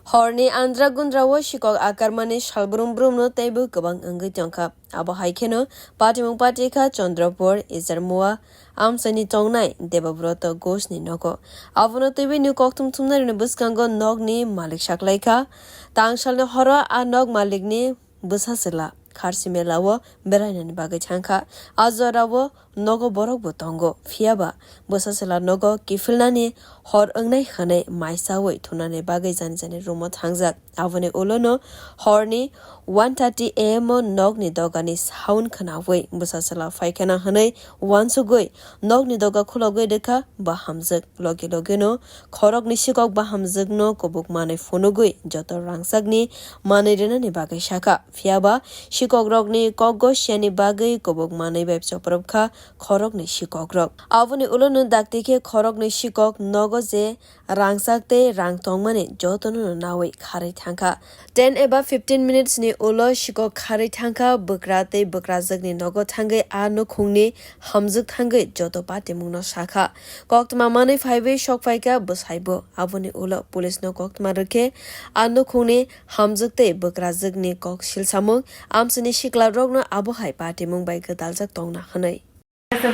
Horni andra gundra wo sikok akarmani salbrum brumno teibu gobang anggi tongkha. Abo haikeno patimung patika Chandrapur ichamowa amchai tongnai Debabarta ghosh ni Nogo. Abono teibu ni koktum tumnari ni buskango nog ni malik saklaika. Thang salni horo a nog malik ni busasila. Kharsimelawo berainani bagai changkha. Azorawo Nogo borok bo tongo. Fiaba busasila Nogo kifilnani hor angnai khanai maisawi thunani bagai jani rumo thangjak. Avoni ulono horni 1:30 am nog ni dogani sound khanawi busasila faikana hanai wansugoi nog ni doga khulogoi dekha bahamjak logi no khorok ni sikok bahamjak no kwbukmanwi phunugwi joto rangchakni manwi ni bagai shaka fiaba sikok rok ni ghosh ni bagai kwbukmanwi bebsa prabkha khorok ni sikok rok avoni ulono daktike khorok ni sikok nogo je rangchakte rangtongmani jotono nawi kharwi thangkha 10 eba 15 minutes ni ulo sikok kharwi thangkha bukrate bukrajakni nogo thangai a nukhungni hamjuk thangai joto patimung no shakha koktma manwi phawi sokpaika busaibo aboni ulo police no koktma rokhe a nukhungni hamjukte bukrajakni kok silsamung amsini sikla rokno abohai patimung bai gdaljak tongna hanai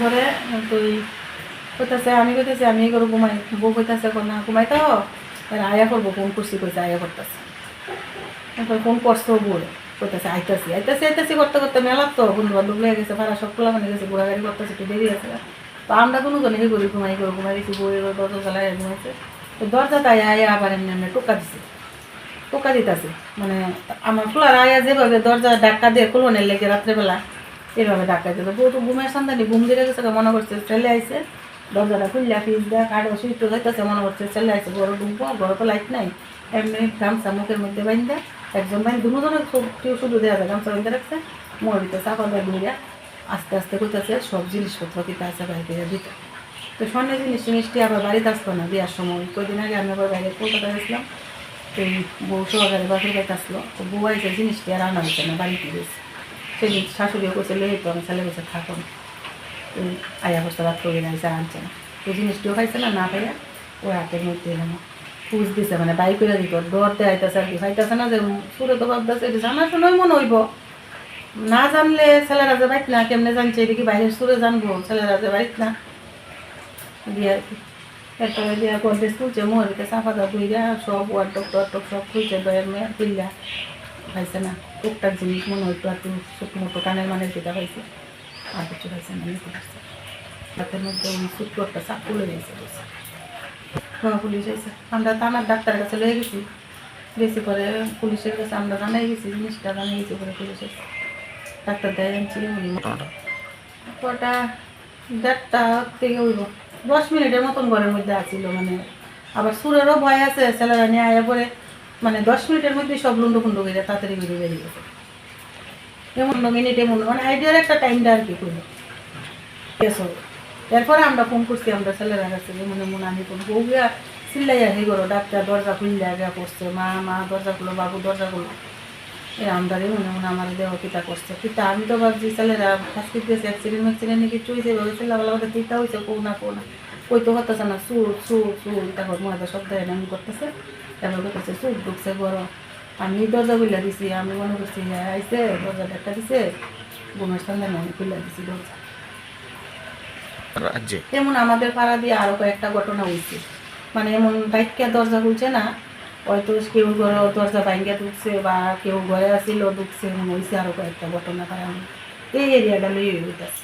পরে তুই কইতাছে আমি করব ঘুমাই বউ কইতাছে না ঘুমাই তো আয়া করবো ফোন করছি কইছে আয়া করতেছে এখন ফোন করছো বলে কইতাছে আইতাছি করতে করতে মেলা তো বন্ধু বান্ধব লেগে গেছে ভাড়া সব খোলা মানে গেছে ঘোরাঘাড়ি করতেছে একটু দেরি আছে তো আমরা কোনো জনে করি ঘুমাই গেছি বউয়ের দরজা জ্বালাই ঘুমাইছে তো দরজাটা আয়া আবার এমনি টোকা দিতেছে মানে আমার খোলার আয়া যেভাবে দরজা ডাক্কা দিয়ে খুলনের লেগে রাত্রেবেলা এইভাবে ডাক্কা দিত বউ তো ঘুমের সন্ধানে ঘুম দিয়ে গেছে মনে করছে ছেলে আইসে দরজাটা খুললে ফিজ দেয় কাঠো সুইচ যাইতেছে মনে করছে ছেলে আইসে ঘরে ঢুকবো ঘরে তো লাইট নাই এমনি গামছা মুখের মধ্যে বাইন্দা একজন বাইন দুজনের কেউ শুধু দেওয়া যায় গামছা বাইন্দা রাখছে মরিতে চাপা দেয় ঘুরিয়া আস্তে আস্তে করতেছে সব জিনিসপত্র কিতা আছে বাইরে দিতে তো স্বর্ণের জিনিসটি আবার বাড়িতে আসতো না বিয়ার সময় কদিন আগে আমি আবার বাইরে কলকাতা গেছিলাম তো বউ সহকারে বাপের বাড়িতে আসলো তো বউ আইসে জিনিসটি আর আনা হচ্ছে না বাড়িতে গেছে সেই শাশুড়িও করছে লেহে তো আমি ছেলে বসে থাকুন আয়া বসে রাত্রে আইসা আনছে না এই জিনিসটিও খাইছে না খাইয়া ওই হাতের মধ্যে পুজ দিছে মানে বাই করে দিত ডরতে আইতেছে আর কি খাইতেছে না যে সুরে তো ভাবতেছে এটা জানা শোনাই মনে হইব না জানলে ছেলেরা যে বাইক না কেমনে জানছে এটা কি বাইরের সুরে জানবো ছেলেরা যে বাইক না দিয়ে আর কি একটা দিয়া গডরেজ খুলছে মোহরিতে চাপা দা ধুইয়া সব ওয়ার ডক্টর সব খুলছে দয়ের মেয়ে খুললা খাইছে না টুকটাক জিনিস মনে হইতো একটু ছোটো মোটো কানের মানে যেটা খাইছে আর কিছু খাইছে না নিতে পারছে হাতের মধ্যে ওই ছোট্ট একটা চাপ তুলে দিয়েছে পুলিশ আইসে আমরা তো আমার ডাক্তারের কাছে লয়ে গেছি পরে পুলিশের কাছে আমরা জানাই গেছি জিনিসটা জানাই গেছি পরে পুলিশ এসে ডাক্তার দেয় জানছি ওটা 1:30 থেকে হইব 10 মিনিটের মতন ঘরের মধ্যে আছিল মানে আবার সুরেরও ভয় আছে ছেলেরা নিয়ে আয়া পরে মানে 10 মিনিটের মধ্যে সব লুন্ডো ফুন্ডো করে তাড়াতাড়ি বেরিয়ে গেছে এমন মিনিট এমন মানে আইডিয়ার একটা টাইমটা আর কি করলো এরপরে আমরা ফোন করছি আমরা ছেলেরা কাছে যে মনে আমি ফোন বউয়া চিল্লাইয়া হে করো ডাক্তার দরজা খুললে আগে করছে মা দরজা খুলো বাবু দরজা খুলো এই আমদারে মনে আমার দেহ কিতা করছে কিতা আমি তো ভাবছি ছেলেরা হাসপিট গেছে অ্যাক্সিডেন্ট নাকি চুইছে ছেলেবেলা ওদের কিতা হয়েছে কো না কই তো হতেছে না সুর তারপর ময়দা সব দেয় না আমি করতেছে তারপর করছে চুপ ঢুকছে বড় আমি দরজা খুলে দিছি আমি মনে করছি আইসে দরজা একটা দিছে ঘুমের সন্ধ্যা আমি খুলে দিছি দরজা এমন আমাদের পাড়া দিয়ে আরো কয়েকটা ঘটনা হয়েছে মানে এমন বাইককে দরজা খুলছে না হয়তো কেউ ঘরে দরজা ভাঙ্গা ঢুকছে বা কেউ ঘরে আসিল ঢুকছে এমন হয়েছে আরো কয়েকটা ঘটনা পাড়া এই এরিয়াটা লইয়ে হইতেছে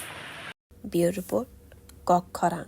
বিউরো রিপোর্ট কক খরাং।